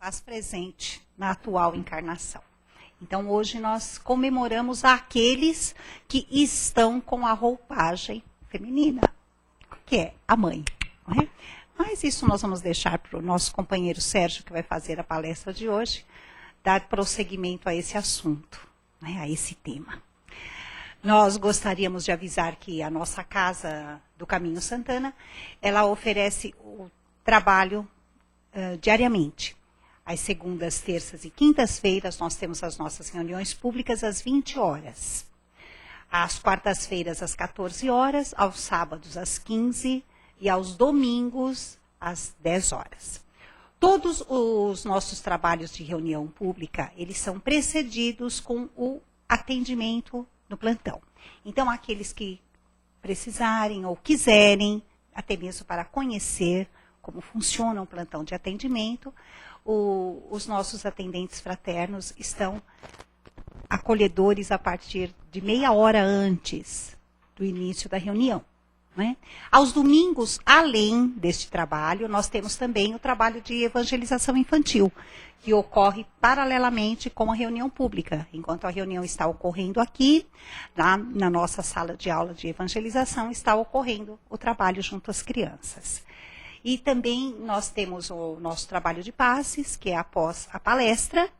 faz presente na atual encarnação. Então, hoje nós comemoramos aqueles que estão com a roupagem feminina, que é a mãe. Não é? Mas isso nós vamos deixar para o nosso companheiro Sérgio, que vai fazer a palestra de hoje, dar prosseguimento a esse assunto, né, a esse tema. Nós gostaríamos de avisar que a nossa Casa do Caminho Santana, ela oferece o trabalho diariamente. Às segundas, terças e quintas-feiras, nós temos as nossas reuniões públicas às 20 horas. Às quartas-feiras, às 14 horas, aos sábados, às 15 e aos domingos, às 10 horas. Todos os nossos trabalhos de reunião pública, eles são precedidos com o atendimento no plantão. Então, aqueles que precisarem ou quiserem, até mesmo para conhecer como funciona um plantão de atendimento, os nossos atendentes fraternos estão acolhedores a partir de meia hora antes do início da reunião. Né? Aos domingos, além deste trabalho, nós temos também o trabalho de evangelização infantil, que ocorre paralelamente com a reunião pública. Enquanto a reunião está ocorrendo aqui, lá na nossa sala de aula de evangelização, está ocorrendo o trabalho junto às crianças. E também nós temos o nosso trabalho de passes, que é após a palestra.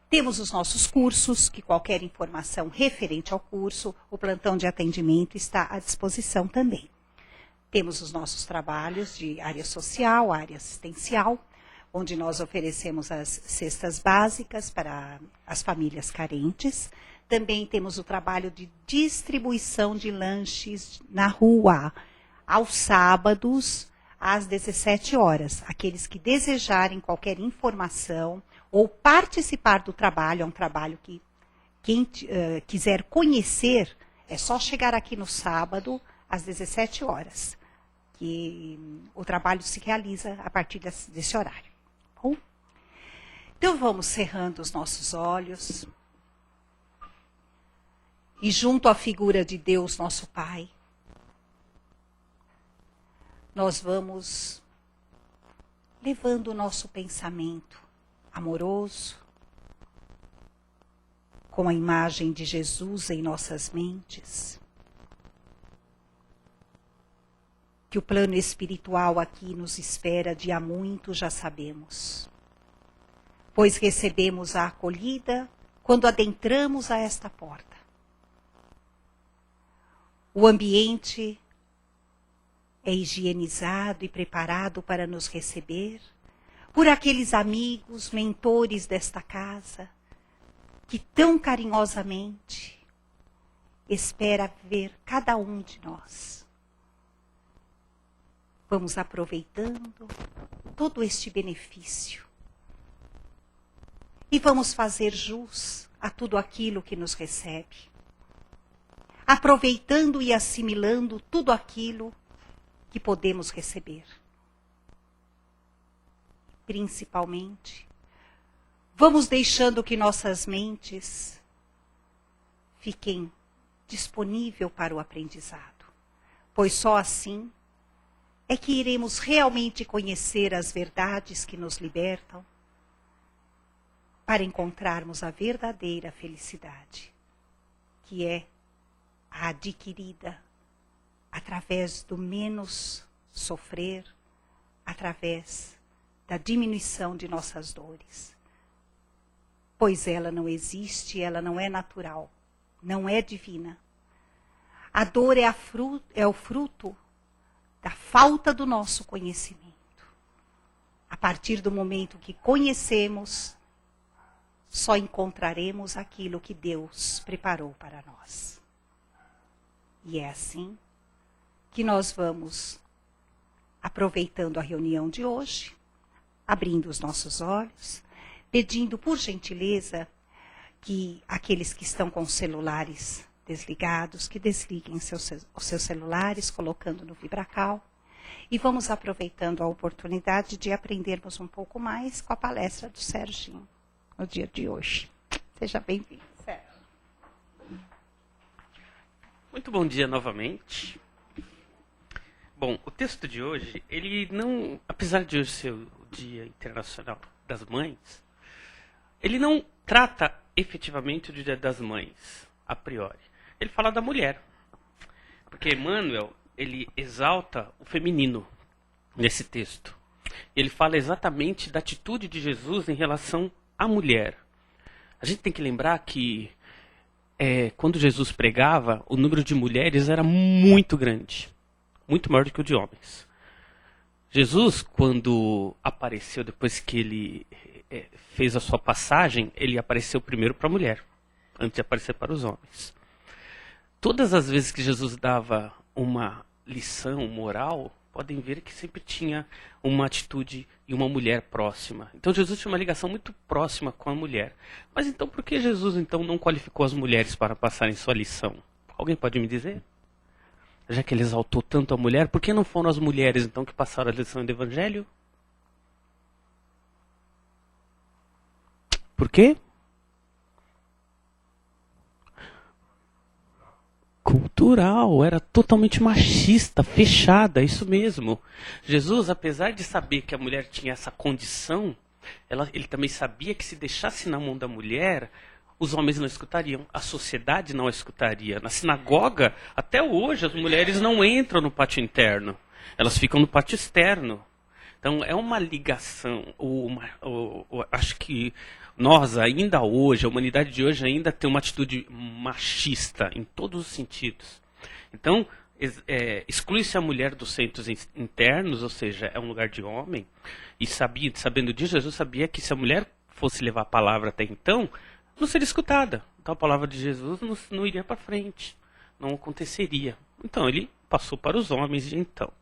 Temos os nossos cursos, que qualquer informação referente ao curso, o plantão de atendimento está à disposição também. Temos os nossos trabalhos de área social, área assistencial, onde nós oferecemos as cestas básicas para as famílias carentes. Também temos o trabalho de distribuição de lanches na rua, aos sábados, às 17 horas. Aqueles que desejarem qualquer informação ou participar do trabalho, é um trabalho que quem quiser conhecer, é só chegar aqui no sábado, às 17 horas, que o trabalho se realiza a partir desse horário. Bom? Então vamos cerrando os nossos olhos, e junto à figura de Deus, nosso Pai, nós vamos levando o nosso pensamento amoroso, com a imagem de Jesus em nossas mentes. Que o plano espiritual aqui nos espera de há muito, já sabemos. Pois recebemos a acolhida quando adentramos a esta porta. O ambiente é higienizado e preparado para nos receber por aqueles amigos, mentores desta casa, que tão carinhosamente espera ver cada um de nós. Vamos aproveitando todo este benefício e vamos fazer jus a tudo aquilo que nos recebe, aproveitando e assimilando tudo aquilo que podemos receber. Principalmente, vamos deixando que nossas mentes fiquem disponíveis para o aprendizado, pois só assim é que iremos realmente conhecer as verdades que nos libertam para encontrarmos a verdadeira felicidade, que é a adquirida através do menos sofrer, através da diminuição de nossas dores. Pois ela não existe, ela não é natural, não é divina. A dor é o fruto da falta do nosso conhecimento. A partir do momento que conhecemos, só encontraremos aquilo que Deus preparou para nós. E é assim que nós vamos, aproveitando a reunião de hoje, abrindo os nossos olhos, pedindo por gentileza que aqueles que estão com os celulares desligados, que desliguem os seus celulares, colocando no vibracal, e vamos aproveitando a oportunidade de aprendermos um pouco mais com a palestra do Serginho, no dia de hoje. Seja bem-vindo, Sérgio. Muito bom dia novamente. Bom, o texto de hoje, ele não, apesar de hoje ser o Dia Internacional das Mães, ele não trata efetivamente do Dia das Mães, a priori. Ele fala da mulher. Porque Emmanuel, ele exalta o feminino nesse texto. Ele fala exatamente da atitude de Jesus em relação à mulher. A gente tem que lembrar que quando Jesus pregava, o número de mulheres era muito grande. Muito maior do que o de homens. Jesus, quando apareceu, depois que ele fez a sua passagem, ele apareceu primeiro para a mulher, antes de aparecer para os homens. Todas as vezes que Jesus dava uma lição moral, podem ver que sempre tinha uma atitude e uma mulher próxima. Então Jesus tinha uma ligação muito próxima com a mulher. Mas então por que Jesus então não qualificou as mulheres para passarem sua lição? Alguém pode me dizer? Já que ele exaltou tanto a mulher, por que não foram as mulheres então que passaram a lição do Evangelho? Por quê? Cultural, era totalmente machista, fechada, isso mesmo. Jesus, apesar de saber que a mulher tinha essa condição, ele também sabia que se deixasse na mão da mulher, os homens não escutariam, a sociedade não a escutaria. Na sinagoga, até hoje, as mulheres não entram no pátio interno, elas ficam no pátio externo. Então é uma ligação, acho que nós ainda hoje, a humanidade de hoje ainda tem uma atitude machista em todos os sentidos. Então, exclui-se a mulher dos centros internos, ou seja, é um lugar de homem, e sabendo disso, Jesus sabia que se a mulher fosse levar a palavra até então, não seria escutada. Então a palavra de Jesus não iria para frente, não aconteceria. Então ele passou para os homens de então.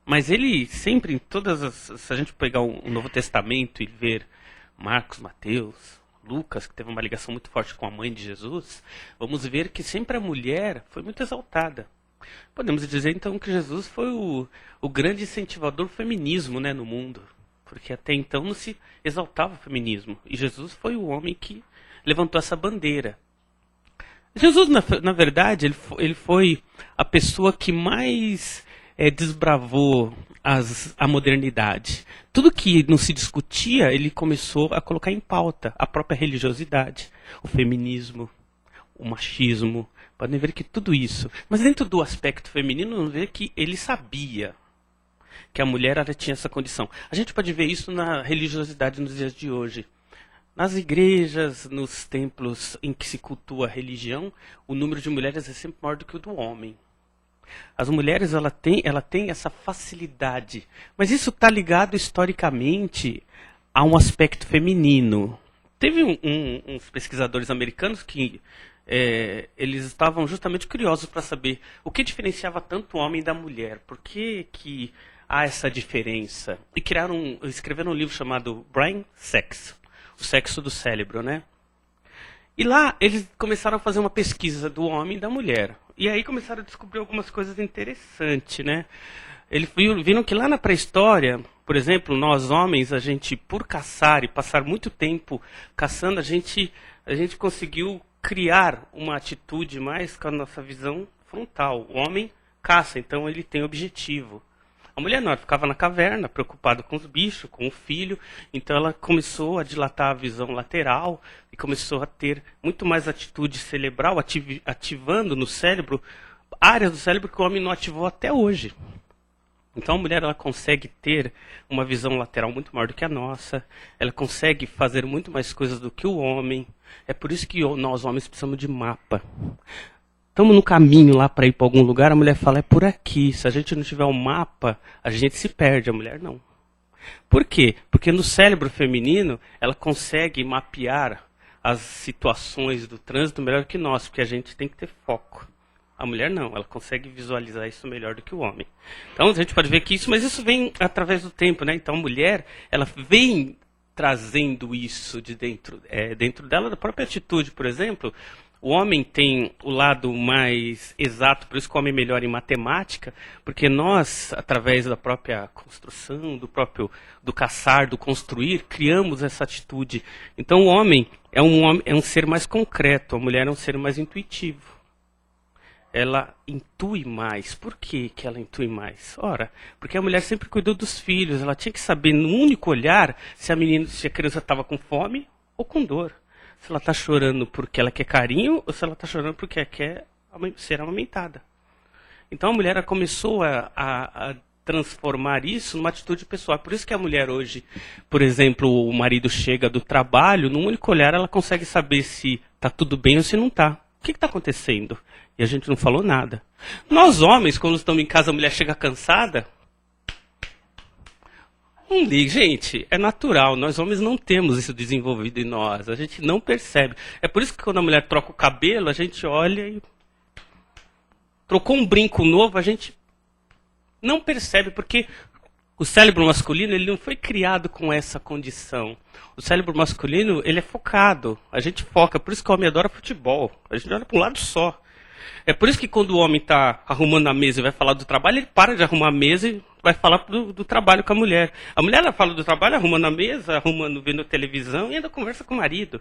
Mas ele sempre, em todas se a gente pegar o Novo Testamento e ver Marcos, Mateus, Lucas, que teve uma ligação muito forte com a mãe de Jesus, vamos ver que sempre a mulher foi muito exaltada. Podemos dizer então que Jesus foi o grande incentivador do feminismo, né, no mundo, porque até então não se exaltava o feminismo, e Jesus foi o homem que levantou essa bandeira. Jesus, na verdade, ele foi a pessoa que mais desbravou a modernidade. Tudo que não se discutia, ele começou a colocar em pauta. A própria religiosidade, o feminismo, o machismo. Podem ver que tudo isso. Mas dentro do aspecto feminino, vamos ver que ele sabia que a mulher ela tinha essa condição. A gente pode ver isso na religiosidade nos dias de hoje. Nas igrejas, nos templos em que se cultua a religião, o número de mulheres é sempre maior do que o do homem. As mulheres ela tem essa facilidade, mas isso está ligado historicamente a um aspecto feminino. Teve uns pesquisadores americanos que eles estavam justamente curiosos para saber o que diferenciava tanto o homem da mulher, por que há essa diferença. E escreveram um livro chamado Brain Sex, o sexo do cérebro, né? E lá eles começaram a fazer uma pesquisa do homem e da mulher. E aí começaram a descobrir algumas coisas interessantes, né? Eles viram que lá na pré-história, por exemplo, nós homens, a gente, por caçar e passar muito tempo caçando, a gente conseguiu criar uma atitude mais com a nossa visão frontal. O homem caça, então ele tem objetivo. A mulher não, ela ficava na caverna, preocupada com os bichos, com o filho, então ela começou a dilatar a visão lateral e começou a ter muito mais atitude cerebral, ativando no cérebro áreas do cérebro que o homem não ativou até hoje. Então a mulher ela consegue ter uma visão lateral muito maior do que a nossa, ela consegue fazer muito mais coisas do que o homem, é por isso que nós homens precisamos de mapa. Estamos no caminho lá para ir para algum lugar, a mulher fala, é por aqui. Se a gente não tiver um mapa, a gente se perde, a mulher não. Por quê? Porque no cérebro feminino, ela consegue mapear as situações do trânsito melhor que nós, porque a gente tem que ter foco. A mulher não, ela consegue visualizar isso melhor do que o homem. Então a gente pode ver que isso, mas isso vem através do tempo, né? Então a mulher, ela vem trazendo isso de dentro dela, da própria atitude, por exemplo. O homem tem o lado mais exato, por isso que o homem é melhor em matemática, porque nós, através da própria construção, do caçar, do construir, criamos essa atitude. Então o homem é um ser mais concreto, a mulher é um ser mais intuitivo. ela intui mais. Por que que ela intui mais? Ora, porque a mulher sempre cuidou dos filhos, ela tinha que saber no único olhar se a criança estava com fome ou com dor. Se ela está chorando porque ela quer carinho ou se ela está chorando porque ela quer ser amamentada. Então a mulher começou a transformar isso numa atitude pessoal. Por isso que a mulher hoje, por exemplo, o marido chega do trabalho, num único olhar ela consegue saber se está tudo bem ou se não está. O que está acontecendo? E a gente não falou nada. Nós homens, quando estamos em casa, a mulher chega cansada. Não liga, gente, é natural. Nós homens não temos isso desenvolvido em nós. A gente não percebe. É por isso que quando a mulher troca o cabelo, a gente olha e... Trocou um brinco novo, a gente não percebe, porque o cérebro masculino ele não foi criado com essa condição. O cérebro masculino ele é focado, a gente foca, por isso que o homem adora futebol, a gente olha para um lado só. É por isso que quando o homem está arrumando a mesa e vai falar do trabalho, ele para de arrumar a mesa e vai falar do trabalho com a mulher. A mulher ela fala do trabalho arrumando a mesa, arrumando, vendo televisão e ainda conversa com o marido.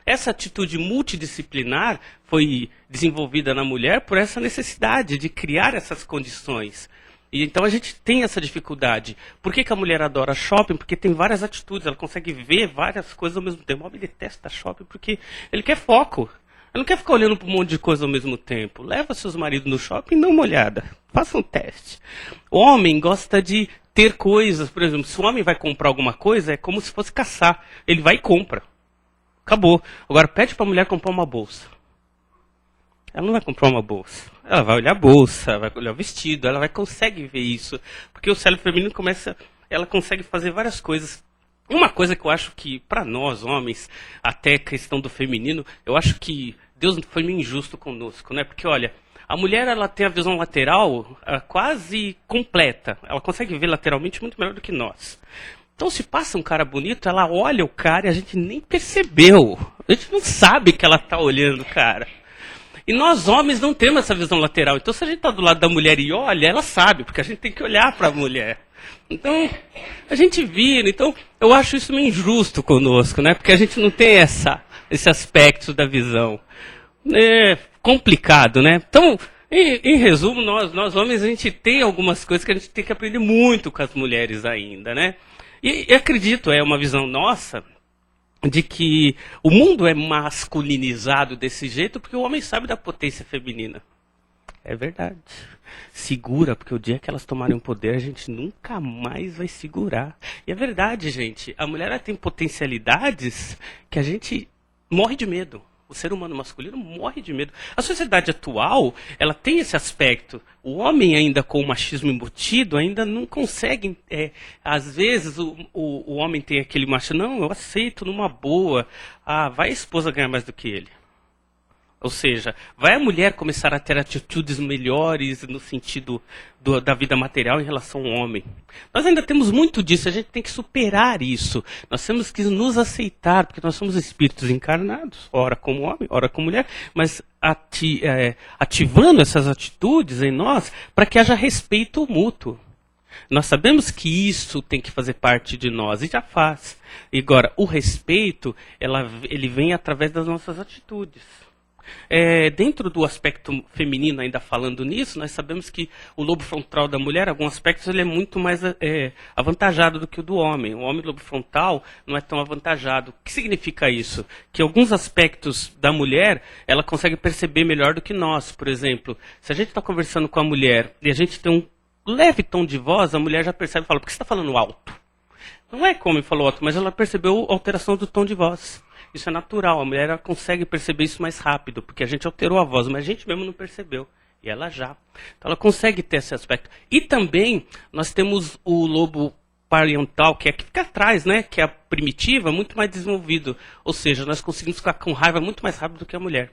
Essa atitude multidisciplinar foi desenvolvida na mulher por essa necessidade de criar essas condições. E então a gente tem essa dificuldade. Por que que a mulher adora shopping? Porque tem várias atitudes, ela consegue ver várias coisas ao mesmo tempo. O homem detesta shopping porque ele quer foco. Ele não quer ficar olhando para um monte de coisa ao mesmo tempo. Leva seus maridos no shopping e dá uma olhada. Faça um teste. O homem gosta de ter coisas. Por exemplo, se o homem vai comprar alguma coisa, é como se fosse caçar. Ele vai e compra. Acabou. Agora pede para a mulher comprar uma bolsa. Ela não vai comprar uma bolsa. Ela vai olhar a bolsa, vai olhar o vestido, ela consegue ver isso. Porque o cérebro feminino ela consegue fazer várias coisas. Uma coisa que eu acho que, para nós, homens, até a questão do feminino, eu acho que Deus foi meio injusto conosco, né? Porque, olha, a mulher ela tem a visão lateral quase completa. Ela consegue ver lateralmente muito melhor do que nós. Então, se passa um cara bonito, ela olha o cara e a gente nem percebeu. A gente não sabe que ela está olhando o cara. E nós homens não temos essa visão lateral. Então, se a gente está do lado da mulher e olha, ela sabe, porque a gente tem que olhar para a mulher. Então, a gente vira. Então, eu acho isso meio injusto conosco, né? Porque a gente não tem esse aspecto da visão. É complicado, né? Então, em resumo, nós homens, a gente tem algumas coisas que a gente tem que aprender muito com as mulheres ainda, né? E acredito, é uma visão nossa, de que o mundo é masculinizado desse jeito porque o homem sabe da potência feminina. É verdade. Segura, porque o dia que elas tomarem o poder, a gente nunca mais vai segurar. E é verdade, gente. A mulher ela tem potencialidades que a gente morre de medo. O ser humano masculino morre de medo. A sociedade atual, ela tem esse aspecto. O homem ainda com o machismo embutido, ainda não consegue... às vezes o homem tem aquele machismo, não, eu aceito numa boa. Ah, vai a esposa ganhar mais do que ele. Ou seja, vai a mulher começar a ter atitudes melhores no sentido da vida material em relação ao homem. Nós ainda temos muito disso, a gente tem que superar isso. Nós temos que nos aceitar, porque nós somos espíritos encarnados, ora como homem, ora como mulher, mas ativando essas atitudes em nós para que haja respeito mútuo. Nós sabemos que isso tem que fazer parte de nós, e já faz. E agora, o respeito, ele vem através das nossas atitudes. Dentro do aspecto feminino, ainda falando nisso, nós sabemos que o lobo frontal da mulher, em alguns aspectos, ele é muito mais avantajado do que o do homem. O homem lobo frontal não é tão avantajado. O que significa isso? Que alguns aspectos da mulher, ela consegue perceber melhor do que nós. Por exemplo, se a gente está conversando com a mulher e a gente tem um leve tom de voz, a mulher já percebe e fala, por que você está falando alto? Não é como ele falou alto, mas ela percebeu a alteração do tom de voz. Isso é natural, a mulher ela consegue perceber isso mais rápido, porque a gente alterou a voz, mas a gente mesmo não percebeu. E ela já. Então ela consegue ter esse aspecto. E também nós temos o lobo parietal, que fica atrás, né? Que é a primitiva, muito mais desenvolvido. Ou seja, nós conseguimos ficar com raiva muito mais rápido do que a mulher.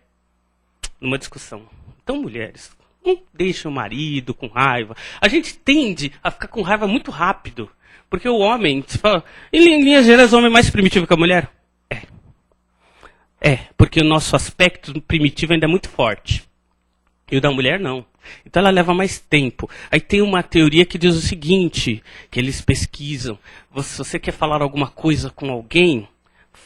Numa discussão. Então, mulheres, não deixem o marido com raiva. A gente tende a ficar com raiva muito rápido. Porque o homem, se fala, em linhas gerais, o homem é mais primitivo que a mulher? Porque o nosso aspecto primitivo ainda é muito forte. E o da mulher não. Então ela leva mais tempo. Aí tem uma teoria que diz o seguinte, que eles pesquisam. Se você quer falar alguma coisa com alguém,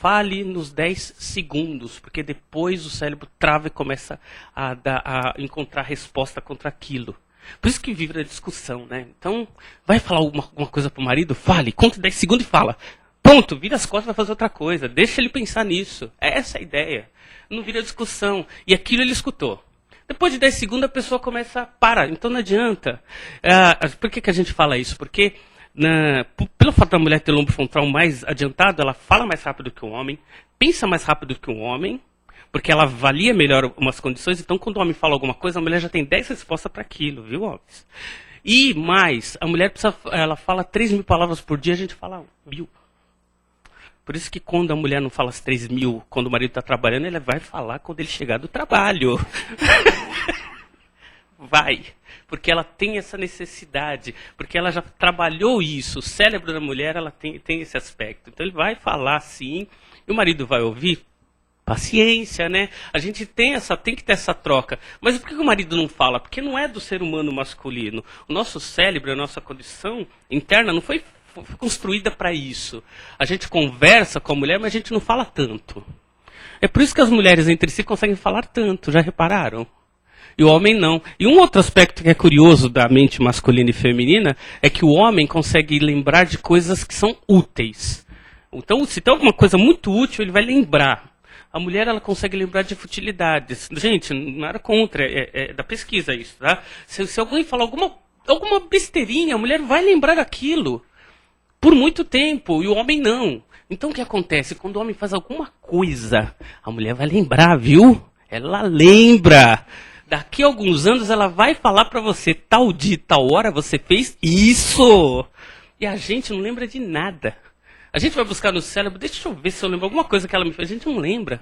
fale nos 10 segundos, porque depois o cérebro trava e começa a encontrar resposta contra aquilo. Por isso que vive a discussão, né? Então, vai falar alguma coisa pro marido? Fale, conta 10 segundos e fala. Ponto, vira as costas e vai fazer outra coisa. Deixa ele pensar nisso. Essa é a ideia. Não vira discussão. E aquilo ele escutou. Depois de 10 segundos a pessoa começa a parar. Então não adianta. Por que a gente fala isso? Porque pelo fato da mulher ter o lobo frontal mais adiantado, ela fala mais rápido que o homem, pensa mais rápido que o homem, porque ela avalia melhor umas condições. Então quando o homem fala alguma coisa, a mulher já tem 10 respostas para aquilo, viu, homens? E mais, a mulher ela fala 3.000 palavras por dia, a gente fala 1.000. Por isso que quando a mulher não fala as 3.000, quando o marido está trabalhando, ela vai falar quando ele chegar do trabalho. Vai. Porque ela tem essa necessidade. Porque ela já trabalhou isso. O cérebro da mulher ela tem esse aspecto. Então ele vai falar sim. E o marido vai ouvir. Paciência, né? A gente tem que ter essa troca. Mas por que o marido não fala? Porque não é do ser humano masculino. O nosso cérebro, a nossa condição interna não foi construída para isso. A gente conversa com a mulher, mas a gente não fala tanto. É por isso que as mulheres entre si conseguem falar tanto, já repararam? E o homem não. E um outro aspecto que é curioso da mente masculina e feminina é que o homem consegue lembrar de coisas que são úteis. Então, se tem alguma coisa muito útil, ele vai lembrar. A mulher ela consegue lembrar de futilidades. Gente, nada contra, é da pesquisa isso, tá? Se alguém falar alguma besteirinha, a mulher vai lembrar daquilo. Por muito tempo, e o homem não. Então o que acontece? Quando o homem faz alguma coisa, a mulher vai lembrar, viu? Ela lembra. Daqui a alguns anos ela vai falar para você, tal dia, tal hora você fez isso. E a gente não lembra de nada. A gente vai buscar no cérebro, deixa eu ver se eu lembro alguma coisa que ela me fez. A gente não lembra.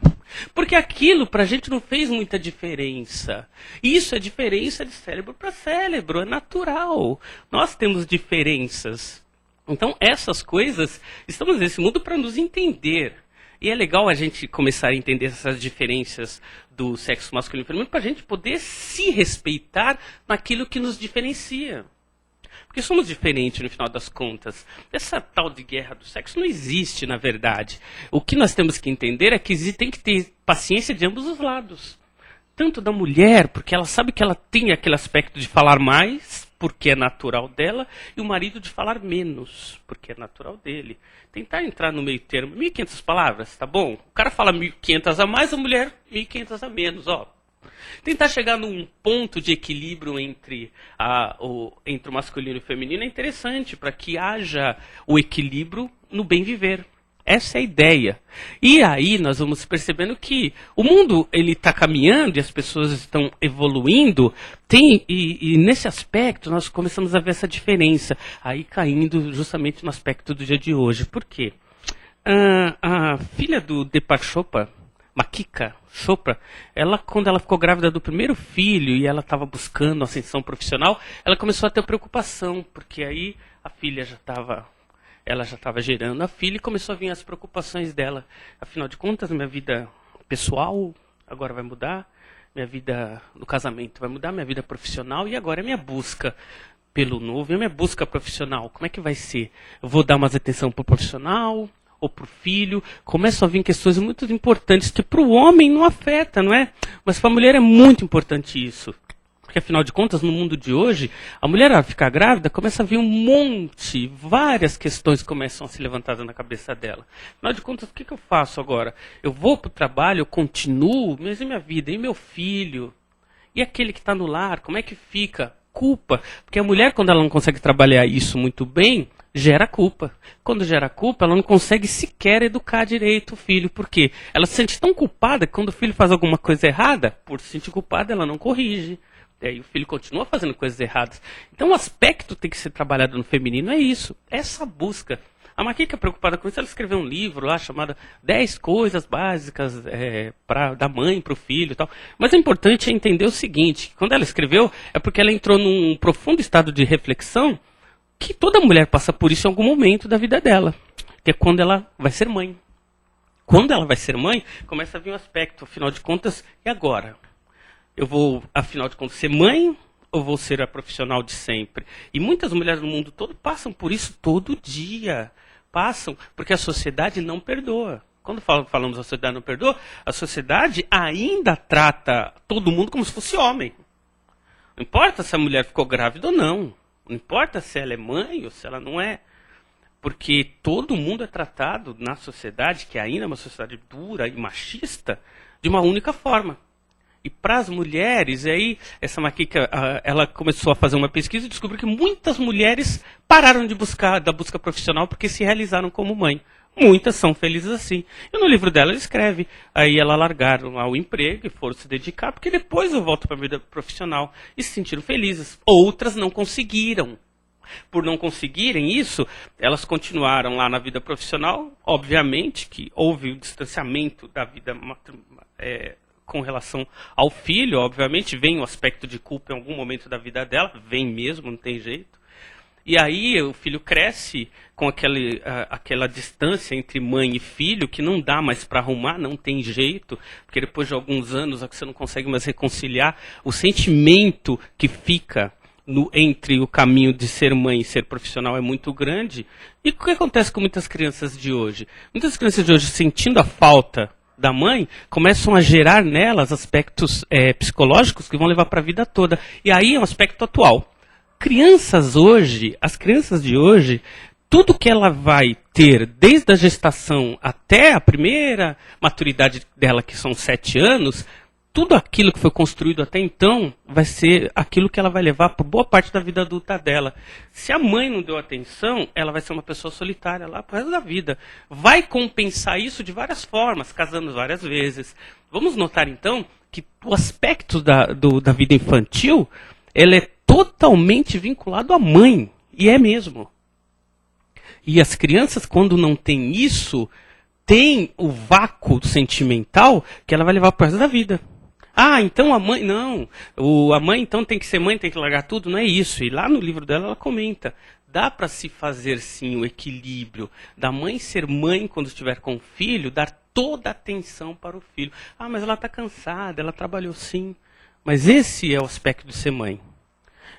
Porque aquilo pra gente não fez muita diferença. Isso é diferença de cérebro para cérebro, é natural. Nós temos diferenças. Então, essas coisas, estamos nesse mundo para nos entender. E é legal a gente começar a entender essas diferenças do sexo masculino e feminino para a gente poder se respeitar naquilo que nos diferencia. Porque somos diferentes no final das contas. Essa tal de guerra do sexo não existe, na verdade. O que nós temos que entender é que tem que ter paciência de ambos os lados. Tanto da mulher, porque ela sabe que ela tem aquele aspecto de falar mais, porque é natural dela, e o marido de falar menos, porque é natural dele. Tentar entrar no meio termo, 1.500 palavras, tá bom? O cara fala 1.500 a mais, a mulher 1.500 a menos, ó. Tentar chegar num ponto de equilíbrio entre o masculino e o feminino é interessante, para que haja o equilíbrio no bem viver. Essa é a ideia. E aí nós vamos percebendo que o mundo ele está caminhando e as pessoas estão evoluindo. E nesse aspecto nós começamos a ver essa diferença. Aí caindo justamente no aspecto do dia de hoje. Por quê? A filha do Deepak Chopra, Makika Chopra, quando ela ficou grávida do primeiro filho e ela estava buscando ascensão profissional, ela começou a ter preocupação, porque aí a filha ela já estava gerando a filha e começou a vir as preocupações dela. Afinal de contas, minha vida pessoal agora vai mudar, minha vida no casamento vai mudar, minha vida profissional, e agora é minha busca pelo novo, e a minha busca profissional, como é que vai ser? Eu vou dar mais atenção para o profissional ou para o filho? Começam a vir questões muito importantes que para o homem não afeta, não é? Mas para a mulher é muito importante isso. Porque, afinal de contas, no mundo de hoje, a mulher, ao ficar grávida, começa a vir várias questões começam a se levantar na cabeça dela. Afinal de contas, o que eu faço agora? Eu vou para o trabalho, eu continuo, mas e minha vida? E meu filho? E aquele que está no lar, como é que fica? Culpa. Porque a mulher, quando ela não consegue trabalhar isso muito bem, gera culpa. Quando gera culpa, ela não consegue sequer educar direito o filho. Por quê? Ela se sente tão culpada que quando o filho faz alguma coisa errada, por se sentir culpada, ela não corrige. E o filho continua fazendo coisas erradas. Então o aspecto que tem que ser trabalhado no feminino é isso. Essa busca. A Makika, preocupada com isso, ela escreveu um livro lá chamado 10 coisas básicas da mãe para o filho e tal. Mas o importante é entender o seguinte, que quando ela escreveu, é porque ela entrou num profundo estado de reflexão que toda mulher passa por isso em algum momento da vida dela. Que é quando ela vai ser mãe. Quando ela vai ser mãe, começa a vir um aspecto, afinal de contas, e agora? Eu vou, afinal de contas, ser mãe ou vou ser a profissional de sempre? E muitas mulheres no mundo todo passam por isso todo dia. Passam porque a sociedade não perdoa. Quando falamos a sociedade não perdoa, a sociedade ainda trata todo mundo como se fosse homem. Não importa se a mulher ficou grávida ou não. Não importa se ela é mãe ou se ela não é. Porque todo mundo é tratado na sociedade, que ainda é uma sociedade dura e machista, de uma única forma. E para as mulheres, e aí essa Maquica, ela começou a fazer uma pesquisa e descobriu que muitas mulheres pararam de buscar da busca profissional porque se realizaram como mãe. Muitas são felizes assim. E no livro dela ela escreve, aí elas largaram lá o emprego e foram se dedicar, porque depois eu volto para a vida profissional e se sentiram felizes. Outras não conseguiram. Por não conseguirem isso, elas continuaram lá na vida profissional. Obviamente que houve o distanciamento da vida com relação ao filho. Obviamente vem o aspecto de culpa em algum momento da vida dela, vem mesmo, não tem jeito. E aí o filho cresce com aquela distância entre mãe e filho que não dá mais para arrumar, não tem jeito, porque depois de alguns anos você não consegue mais reconciliar o sentimento que fica entre o caminho de ser mãe e ser profissional é muito grande. E o que acontece com muitas crianças de hoje? Muitas crianças de hoje, sentindo a falta da mãe, começam a gerar nelas aspectos psicológicos que vão levar para a vida toda. E aí é um aspecto atual. As crianças de hoje, tudo que ela vai ter, desde a gestação até a primeira maturidade dela, que são 7 anos, tudo aquilo que foi construído até então vai ser aquilo que ela vai levar por boa parte da vida adulta dela. Se a mãe não deu atenção, ela vai ser uma pessoa solitária lá pro resto da vida. Vai compensar isso de várias formas, casando várias vezes. Vamos notar então que o aspecto da vida infantil, ele é totalmente vinculado à mãe. E é mesmo. E as crianças, quando não têm isso, tem o vácuo sentimental que ela vai levar pro resto da vida. Ah, então a mãe... Não, a mãe então tem que ser mãe, tem que largar tudo, não é isso. E lá no livro dela ela comenta, dá para se fazer sim o equilíbrio da mãe ser mãe quando estiver com o filho, dar toda a atenção para o filho. Ah, mas ela está cansada, ela trabalhou sim. Mas esse é o aspecto de ser mãe.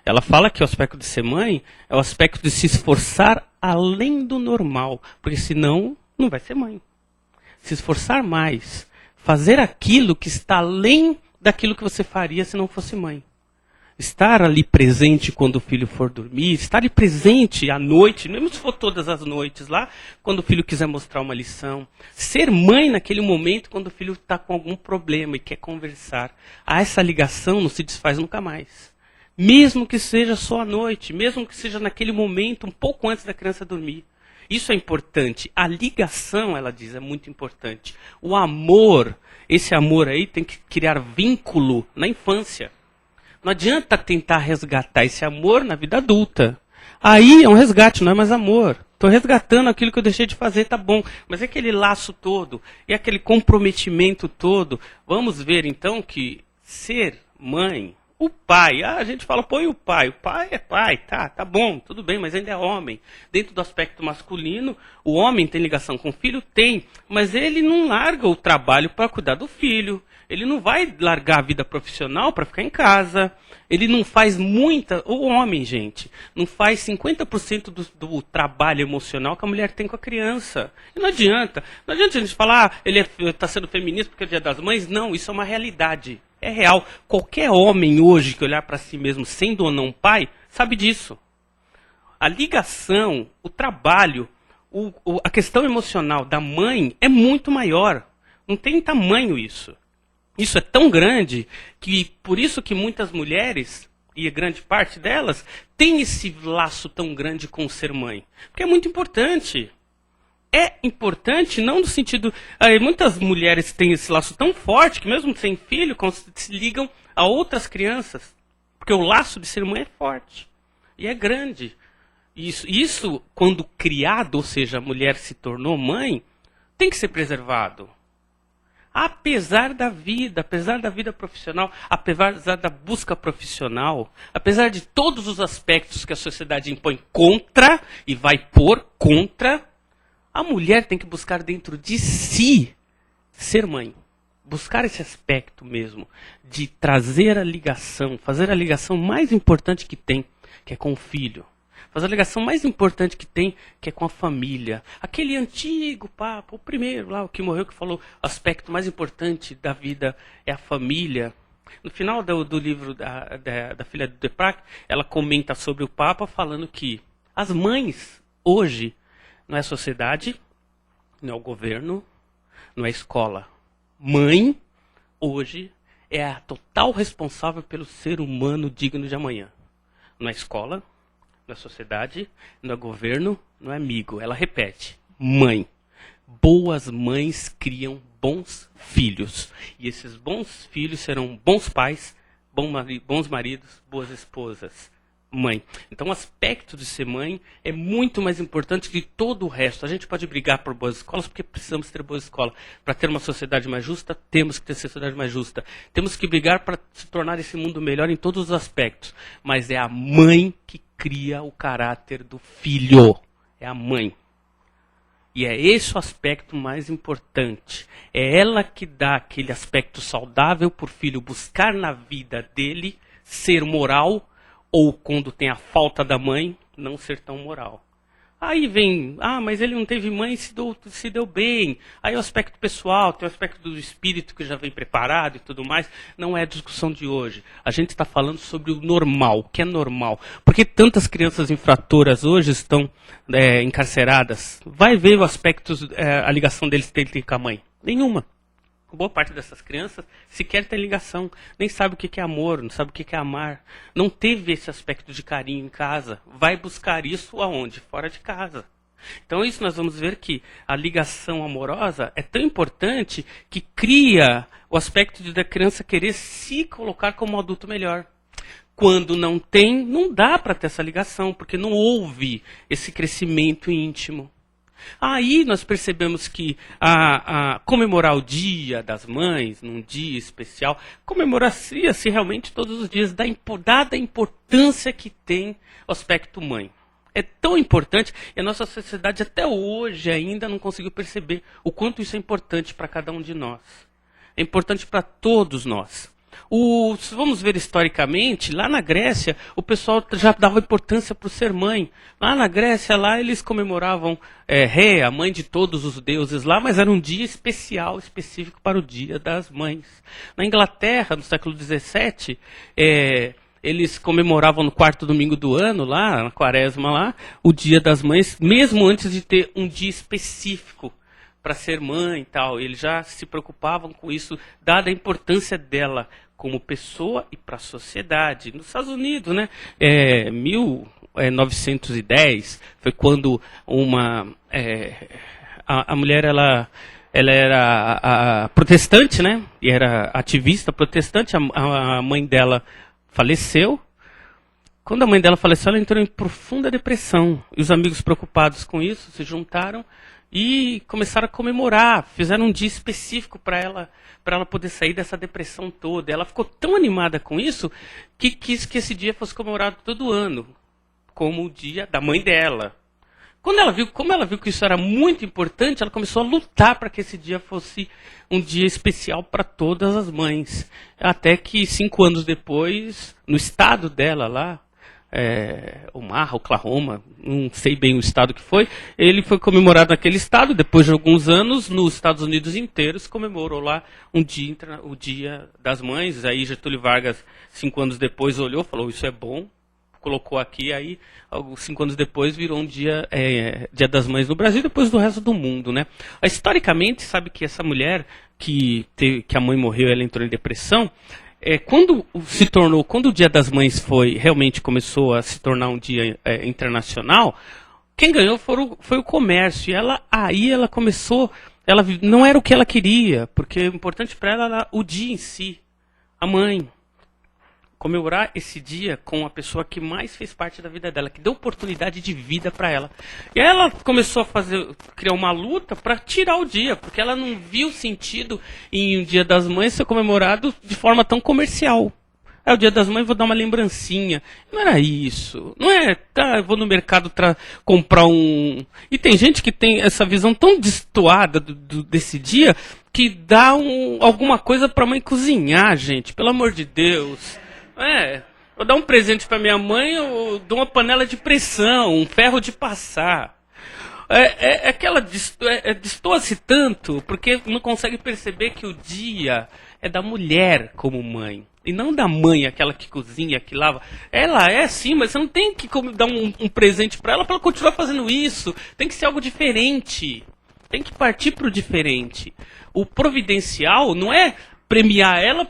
Ela fala que o aspecto de ser mãe é o aspecto de se esforçar além do normal, porque senão não vai ser mãe. Se esforçar mais, fazer aquilo que está além daquilo que você faria se não fosse mãe. Estar ali presente quando o filho for dormir, estar ali presente à noite, mesmo se for todas as noites lá, quando o filho quiser mostrar uma lição. Ser mãe naquele momento quando o filho está com algum problema e quer conversar. Essa ligação não se desfaz nunca mais. Mesmo que seja só à noite, mesmo que seja naquele momento, um pouco antes da criança dormir. Isso é importante. A ligação, ela diz, é muito importante. O amor, esse amor aí tem que criar vínculo na infância. Não adianta tentar resgatar esse amor na vida adulta. Aí é um resgate, não é mais amor. Estou resgatando aquilo que eu deixei de fazer, tá bom. Mas é aquele laço todo, e aquele comprometimento todo. Vamos ver então que ser mãe, o pai, a gente fala, pô, e o pai? O pai é pai, tá bom, tudo bem, mas ainda é homem. Dentro do aspecto masculino, o homem tem ligação com o filho? Tem, mas ele não larga o trabalho para cuidar do filho. Ele não vai largar a vida profissional para ficar em casa. Ele não faz o homem, gente, não faz 50% do trabalho emocional que a mulher tem com a criança. E não adianta a gente falar, ele está sendo feminista porque é o Dia das Mães. Não, isso é uma realidade. É real. Qualquer homem hoje que olhar para si mesmo, sendo ou não pai, sabe disso. A ligação, o trabalho, a questão emocional da mãe é muito maior. Não tem tamanho isso. Isso é tão grande que por isso que muitas mulheres, e a grande parte delas, tem esse laço tão grande com o ser mãe. Porque é muito importante. É importante, não no sentido... muitas mulheres têm esse laço tão forte que mesmo sem filho, se ligam a outras crianças. Porque o laço de ser mãe é forte. E é grande. Isso, quando criado, ou seja, a mulher se tornou mãe, tem que ser preservado. Apesar da vida profissional, apesar da busca profissional, apesar de todos os aspectos que a sociedade impõe contra, e vai pôr contra, a mulher tem que buscar dentro de si ser mãe. Buscar esse aspecto mesmo, de trazer a ligação, fazer a ligação mais importante que tem, que é com o filho. Faz a ligação mais importante que tem, que é com a família. Aquele antigo Papa, o primeiro lá, o que morreu, que falou, o aspecto mais importante da vida é a família. No final do livro da filha de Deprac, ela comenta sobre o Papa, falando que as mães, hoje, não é a sociedade, não é o governo, não é a escola. Mãe, hoje, é a total responsável pelo ser humano digno de amanhã. Não é escola, não é sociedade, não é governo, não é amigo. Ela repete, mãe. Boas mães criam bons filhos. E esses bons filhos serão bons pais, bons maridos, boas esposas. Mãe. Então o aspecto de ser mãe é muito mais importante que todo o resto. A gente pode brigar por boas escolas porque precisamos ter boas escolas. Para ter uma sociedade mais justa, temos que ter sociedade mais justa. Temos que brigar para se tornar esse mundo melhor em todos os aspectos. Mas é a mãe que cria o caráter do filho. É a mãe. E é esse o aspecto mais importante. É ela que dá aquele aspecto saudável para o filho buscar na vida dele ser moral, ou quando tem a falta da mãe, não ser tão moral. Aí vem, mas ele não teve mãe e se deu bem. Aí o aspecto pessoal, tem o aspecto do espírito que já vem preparado e tudo mais. Não é a discussão de hoje. A gente está falando sobre o normal, o que é normal. Por que tantas crianças infratoras hoje estão encarceradas? Vai ver o aspecto, a ligação deles com a mãe. Nenhuma. Boa parte dessas crianças sequer tem ligação, nem sabe o que é amor, não sabe o que é amar. Não teve esse aspecto de carinho em casa. Vai buscar isso aonde? Fora de casa. Então isso nós vamos ver que a ligação amorosa é tão importante que cria o aspecto da criança querer se colocar como um adulto melhor. Quando não tem, não dá para ter essa ligação, porque não houve esse crescimento íntimo. Aí nós percebemos que comemorar o Dia das Mães, num dia especial, comemoraria-se realmente todos os dias, dada a importância que tem o aspecto mãe. É tão importante, e a nossa sociedade até hoje ainda não conseguiu perceber o quanto isso é importante para cada um de nós. É importante para todos nós. Se vamos ver historicamente, lá na Grécia, o pessoal já dava importância para o ser mãe. Lá na Grécia, lá eles comemoravam Rhea, a mãe de todos os deuses lá, mas era um dia especial, específico para o Dia das Mães. Na Inglaterra, no século XVII, eles comemoravam no quarto domingo do ano, lá na quaresma, lá, o Dia das Mães, mesmo antes de ter um dia específico para ser mãe e tal. Eles já se preocupavam com isso, dada a importância dela como pessoa e para a sociedade. Nos Estados Unidos, né, 1910, foi quando a mulher, ela era protestante, né, e era ativista protestante, a mãe dela faleceu. Quando a mãe dela faleceu, ela entrou em profunda depressão. E os amigos preocupados com isso se juntaram e começaram a comemorar, fizeram um dia específico para ela poder sair dessa depressão toda. Ela ficou tão animada com isso que quis que esse dia fosse comemorado todo ano, como o dia da mãe dela. Como ela viu que isso era muito importante, ela começou a lutar para que esse dia fosse um dia especial para todas as mães. Até que 5 anos depois, no estado dela lá, Omaha, Oklahoma, não sei bem o estado que foi, ele foi comemorado naquele estado. Depois de alguns anos, nos Estados Unidos inteiros, comemorou lá o Dia das Mães. Aí Getúlio Vargas, 5 anos depois, olhou e falou, isso é bom, colocou aqui. Aí 5 anos depois virou um Dia das Mães no Brasil, depois do resto do mundo, né? Historicamente, sabe que essa mulher que a mãe morreu, ela entrou em depressão. Quando o Dia das Mães realmente começou a se tornar um dia internacional, quem ganhou foi o comércio. E aí ela começou, não era o que ela queria, porque o importante para ela era o dia em si, a mãe. Comemorar esse dia com a pessoa que mais fez parte da vida dela, que deu oportunidade de vida para ela. E aí ela começou a criar uma luta para tirar o dia, porque ela não viu sentido em o Dia das Mães ser comemorado de forma tão comercial. O Dia das Mães, vou dar uma lembrancinha. Não era isso. Não é, eu vou no mercado comprar um... E tem gente que tem essa visão tão destoada desse dia, que dá alguma coisa para a mãe cozinhar, gente. Pelo amor de Deus. Eu dar um presente para minha mãe, eu dou uma panela de pressão, um ferro de passar. Destoa-se tanto, porque não consegue perceber que o dia é da mulher como mãe. E não da mãe, aquela que cozinha, que lava. Ela é sim, mas você não tem que dar um presente para ela continuar fazendo isso. Tem que ser algo diferente. Tem que partir para o diferente. O providencial não é premiar ela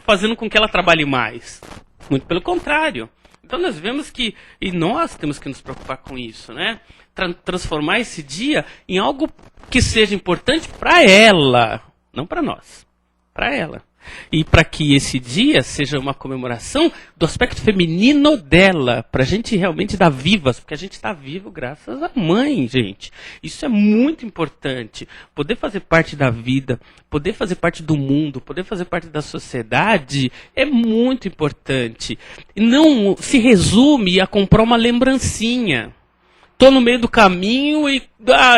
fazendo com que ela trabalhe mais. Muito pelo contrário. Então nós vemos que, e nós temos que nos preocupar com isso, né? Transformar esse dia em algo que seja importante para ela, não para nós, para ela. E para que esse dia seja uma comemoração do aspecto feminino dela, para a gente realmente dar vivas, porque a gente está vivo graças à mãe, gente. Isso é muito importante. Poder fazer parte da vida, poder fazer parte do mundo, poder fazer parte da sociedade é muito importante. E não se resume a comprar uma lembrancinha. Tô no meio do caminho e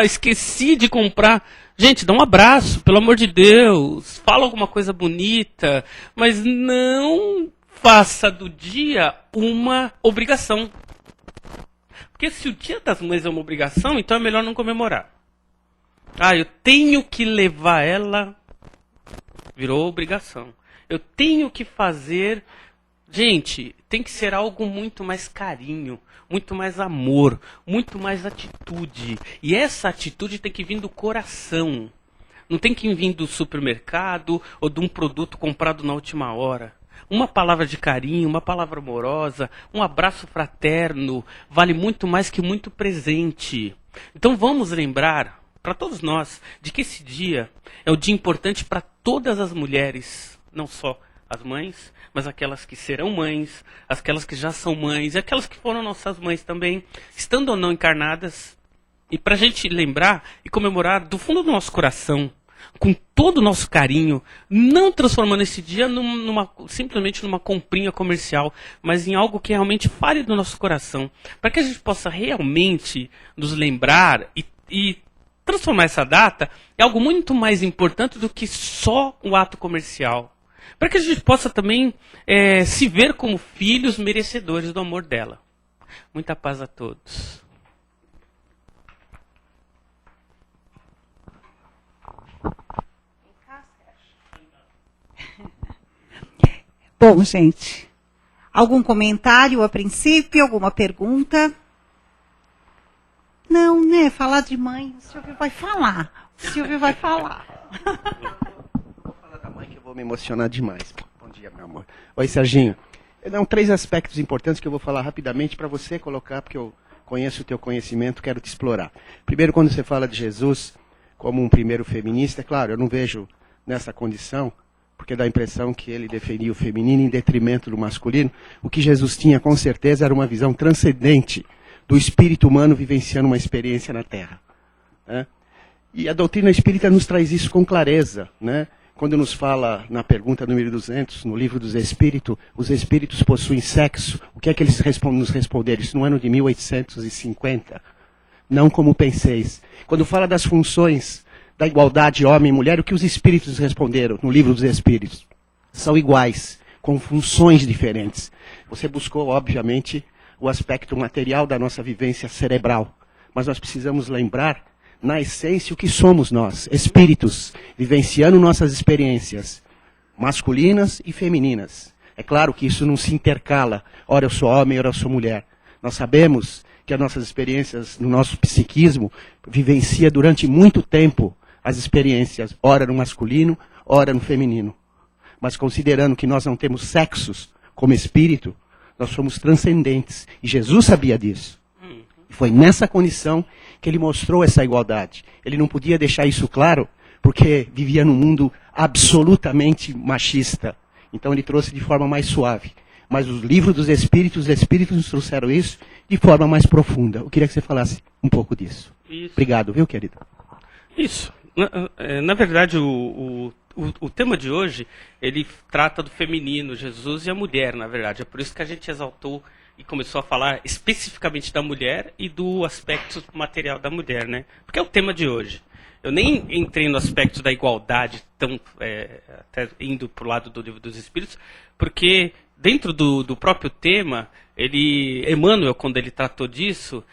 esqueci de comprar. Gente, dá um abraço, pelo amor de Deus. Fala alguma coisa bonita, mas não faça do dia uma obrigação. Porque se o Dia das Mães é uma obrigação, então é melhor não comemorar. Eu tenho que levar ela, virou obrigação. Eu tenho que fazer. Gente, tem que ser algo muito mais carinho, muito mais amor, muito mais atitude. E essa atitude tem que vir do coração. Não tem que vir do supermercado ou de um produto comprado na última hora. Uma palavra de carinho, uma palavra amorosa, um abraço fraterno, vale muito mais que muito presente. Então vamos lembrar, para todos nós, de que esse dia é um dia importante para todas as mulheres, não só as mães, mas aquelas que serão mães, aquelas que já são mães, e aquelas que foram nossas mães também, estando ou não encarnadas. E para a gente lembrar e comemorar do fundo do nosso coração, com todo o nosso carinho, não transformando esse dia simplesmente numa comprinha comercial, mas em algo que realmente fale do nosso coração, para que a gente possa realmente nos lembrar e transformar essa data em algo muito mais importante do que só um ato comercial. Para que a gente possa também se ver como filhos merecedores do amor dela. Muita paz a todos. Bom, gente, algum comentário a princípio? Alguma pergunta? Não, né? Falar de mãe, o Silvio vai falar. O Silvio vai falar. Vou me emocionar demais. Bom dia, meu amor. Oi, Serginho. Não, 3 aspectos importantes que eu vou falar rapidamente para você colocar, porque eu conheço o teu conhecimento, quero te explorar. Primeiro, quando você fala de Jesus como um primeiro feminista, é claro, eu não vejo nessa condição, porque dá a impressão que ele defendia o feminino em detrimento do masculino. O que Jesus tinha, com certeza, era uma visão transcendente do espírito humano vivenciando uma experiência na Terra. Né? E a doutrina espírita nos traz isso com clareza, né? Quando nos fala na pergunta número 200, no livro dos Espíritos, os espíritos possuem sexo, o que é que eles nos responderam? Isso no ano de 1850. Não como penseis. Quando fala das funções da igualdade homem e mulher, o que os espíritos responderam no livro dos Espíritos? São iguais, com funções diferentes. Você buscou, obviamente, o aspecto material da nossa vivência cerebral. Mas nós precisamos lembrar, na essência, o que somos nós, espíritos, vivenciando nossas experiências masculinas e femininas. É claro que isso não se intercala, ora eu sou homem, ora eu sou mulher. Nós sabemos que as nossas experiências, no nosso psiquismo, vivencia durante muito tempo as experiências, ora no masculino, ora no feminino. Mas considerando que nós não temos sexos como espírito, nós somos transcendentes. E Jesus sabia disso. E foi nessa condição que ele mostrou essa igualdade. Ele não podia deixar isso claro, porque vivia num mundo absolutamente machista. Então ele trouxe de forma mais suave. Mas os livros dos Espíritos, os Espíritos nos trouxeram isso de forma mais profunda. Eu queria que você falasse um pouco disso. Isso. Obrigado, viu, querido? Isso. Na verdade, o tema de hoje, ele trata do feminino, Jesus e a mulher, na verdade. É por isso que a gente exaltou e começou a falar especificamente da mulher e do aspecto material da mulher, né? Porque é o tema de hoje. Eu nem entrei no aspecto da igualdade, até indo para o lado do livro dos Espíritos, porque dentro do próprio tema, Emmanuel, quando ele tratou disso,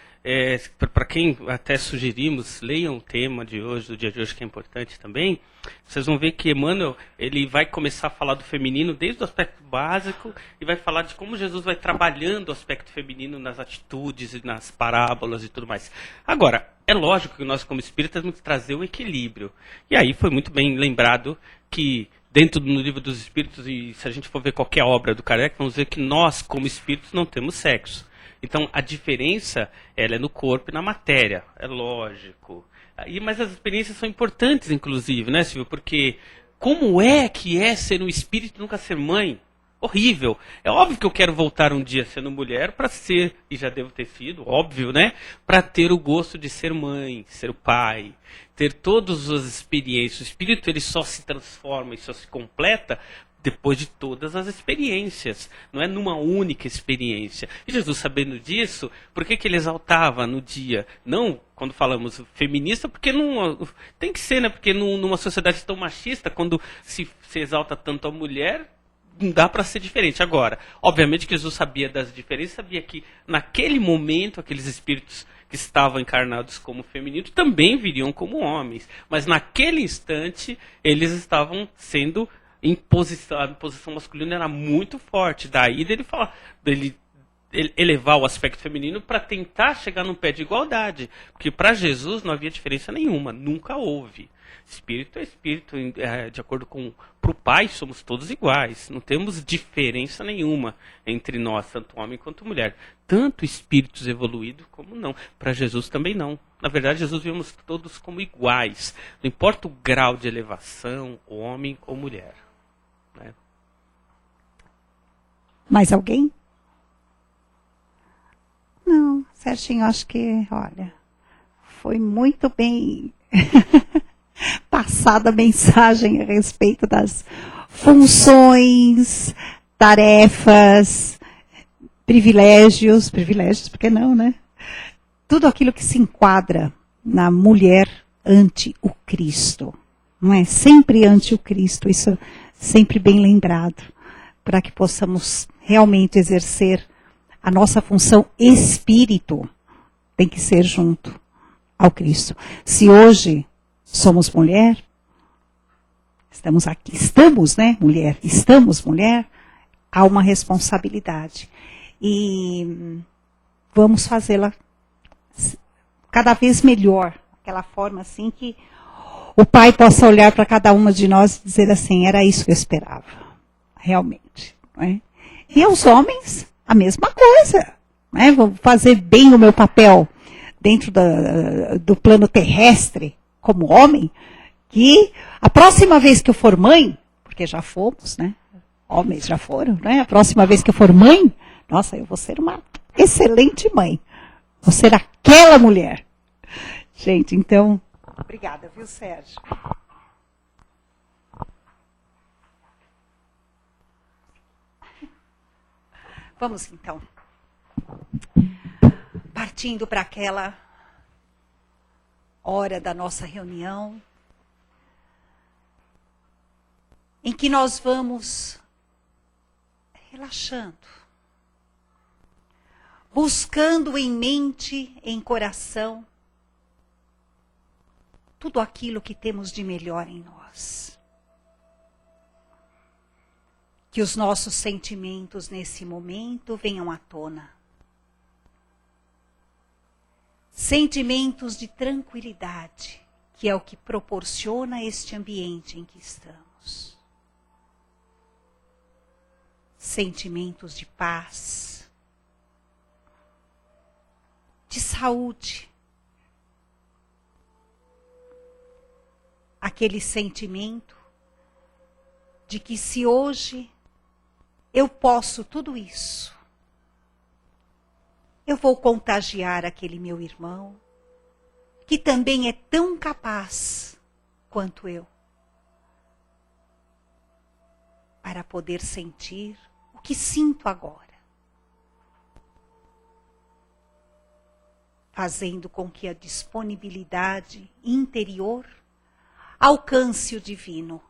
para quem até sugerimos, leiam o tema de hoje, do dia de hoje, que é importante também, vocês vão ver que Emmanuel, ele vai começar a falar do feminino desde o aspecto básico e vai falar de como Jesus vai trabalhando o aspecto feminino nas atitudes e nas parábolas e tudo mais. Agora, é lógico que nós, como espíritas, temos que trazer o equilíbrio. E aí foi muito bem lembrado que dentro do Livro dos Espíritos, e se a gente for ver qualquer obra do Kardec, vamos ver que nós, como espíritos, não temos sexo. Então, a diferença ela é no corpo e na matéria, é lógico. Mas as experiências são importantes, inclusive, né, Silvio? Porque como é que é ser um espírito e nunca ser mãe? Horrível. É óbvio que eu quero voltar um dia sendo mulher para ser, e já devo ter sido, óbvio, né? Para ter o gosto de ser mãe, ser pai, ter todas as experiências. O espírito ele só se transforma e só se completa depois de todas as experiências, não é numa única experiência. E Jesus, sabendo disso, por que ele exaltava no dia? Não, quando falamos feminista, porque não tem que ser, né? Porque numa sociedade tão machista, quando se exalta tanto a mulher, não dá para ser diferente. Agora, obviamente que Jesus sabia das diferenças, sabia que naquele momento aqueles espíritos que estavam encarnados como femininos também viriam como homens, mas naquele instante eles estavam sendo em posição, a posição masculina era muito forte. Daí dele falar, dele elevar o aspecto feminino para tentar chegar num pé de igualdade, porque para Jesus não havia diferença nenhuma, nunca houve. Espírito é espírito, de acordo com para o Pai somos todos iguais, não temos diferença nenhuma entre nós, tanto homem quanto mulher, tanto espíritos evoluídos como não. Para Jesus também não. Na verdade, Jesus vemos todos como iguais, não importa o grau de elevação, homem ou mulher. Né? Mais alguém? Não, Serginho, acho que, olha, foi muito bem passada a mensagem a respeito das funções, tarefas, privilégios, por que não, né? Tudo aquilo que se enquadra na mulher ante o Cristo, não é? Sempre ante o Cristo, isso é sempre bem lembrado, para que possamos realmente exercer a nossa função espírito, tem que ser junto ao Cristo. Se hoje somos mulher, estamos aqui, estamos mulher, há uma responsabilidade. E vamos fazê-la cada vez melhor, aquela forma assim que o Pai possa olhar para cada uma de nós e dizer assim, era isso que eu esperava, realmente. Não é? E aos homens, a mesma coisa. Né? Vou fazer bem o meu papel dentro do plano terrestre, como homem, que a próxima vez que eu for mãe, porque já fomos, né? Homens já foram, né? A próxima vez que eu for mãe, nossa, eu vou ser uma excelente mãe. Vou ser aquela mulher. Gente, então, obrigada, viu, Sérgio? Vamos, então. Partindo para aquela hora da nossa reunião, em que nós vamos relaxando, buscando em mente, em coração, tudo aquilo que temos de melhor em nós. Que os nossos sentimentos nesse momento venham à tona. Sentimentos de tranquilidade, que é o que proporciona este ambiente em que estamos. Sentimentos de paz, de saúde. Aquele sentimento de que se hoje eu posso tudo isso, eu vou contagiar aquele meu irmão, que também é tão capaz quanto eu, para poder sentir o que sinto agora, fazendo com que a disponibilidade interior alcance o divino,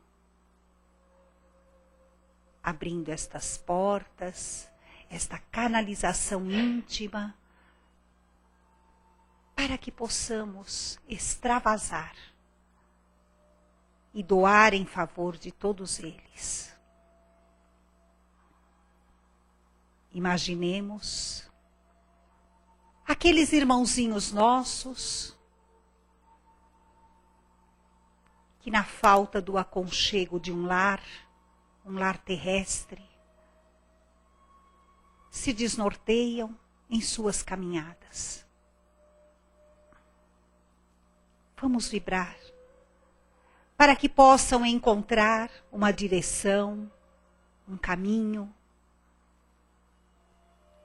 abrindo estas portas, esta canalização íntima, para que possamos extravasar e doar em favor de todos eles. Imaginemos aqueles irmãozinhos nossos que na falta do aconchego de um lar terrestre, se desnorteiam em suas caminhadas. Vamos vibrar para que possam encontrar uma direção, um caminho,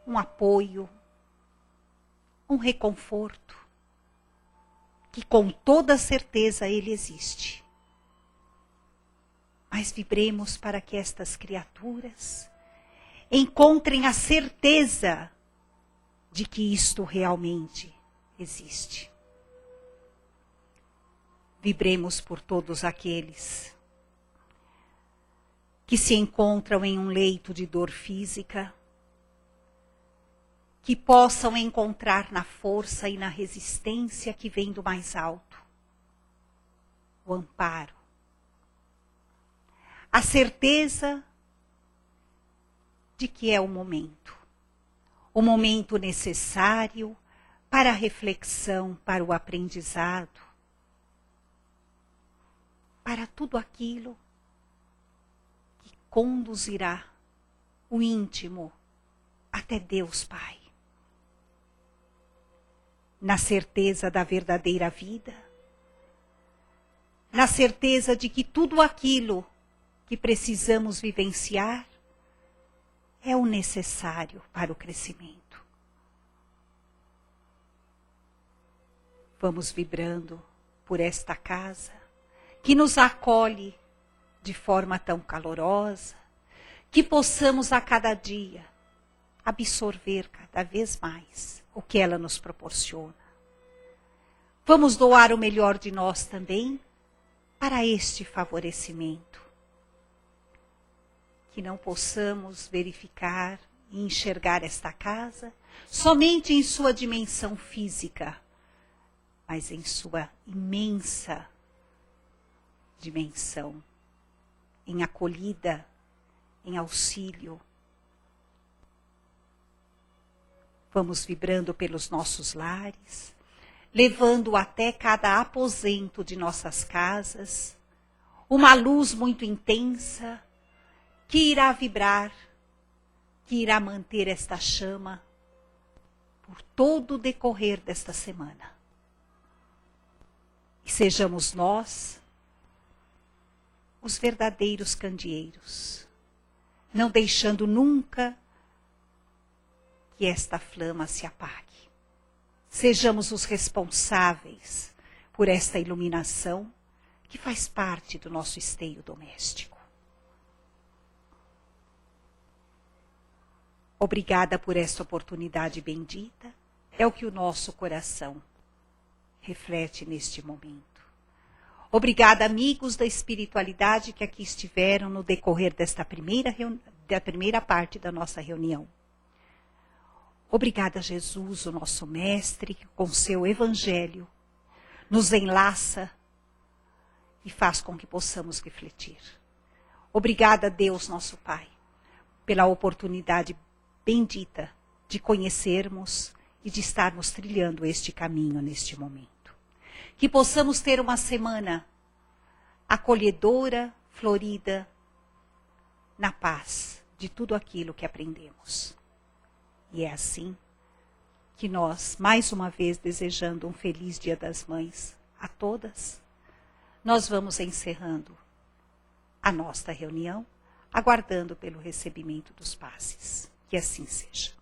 um apoio, um reconforto, que com toda certeza ele existe. Mas vibremos para que estas criaturas encontrem a certeza de que isto realmente existe. Vibremos por todos aqueles que se encontram em um leito de dor física, que possam encontrar na força e na resistência que vem do mais alto o amparo, a certeza de que é o momento necessário para a reflexão, para o aprendizado, para tudo aquilo que conduzirá o íntimo até Deus Pai. Na certeza da verdadeira vida, na certeza de que tudo aquilo que precisamos vivenciar é o necessário para o crescimento. Vamos vibrando por esta casa que nos acolhe de forma tão calorosa, que possamos a cada dia absorver cada vez mais o que ela nos proporciona. Vamos doar o melhor de nós também para este favorecimento. Que não possamos verificar e enxergar esta casa somente em sua dimensão física, mas em sua imensa dimensão, em acolhida, em auxílio. Vamos vibrando pelos nossos lares, levando até cada aposento de nossas casas uma luz muito intensa que irá vibrar, que irá manter esta chama por todo o decorrer desta semana. E sejamos nós os verdadeiros candeeiros, não deixando nunca que esta flama se apague. Sejamos os responsáveis por esta iluminação que faz parte do nosso esteio doméstico. Obrigada por esta oportunidade bendita, é o que o nosso coração reflete neste momento. Obrigada, amigos da espiritualidade que aqui estiveram no decorrer desta primeira parte da nossa reunião. Obrigada, Jesus, o nosso mestre, que com seu evangelho nos enlaça e faz com que possamos refletir. Obrigada, Deus, nosso Pai, pela oportunidade bendita de conhecermos e de estarmos trilhando este caminho neste momento. Que possamos ter uma semana acolhedora, florida, na paz de tudo aquilo que aprendemos. E é assim que nós, mais uma vez desejando um feliz Dia das Mães a todas, nós vamos encerrando a nossa reunião, aguardando pelo recebimento dos passes. Que assim seja.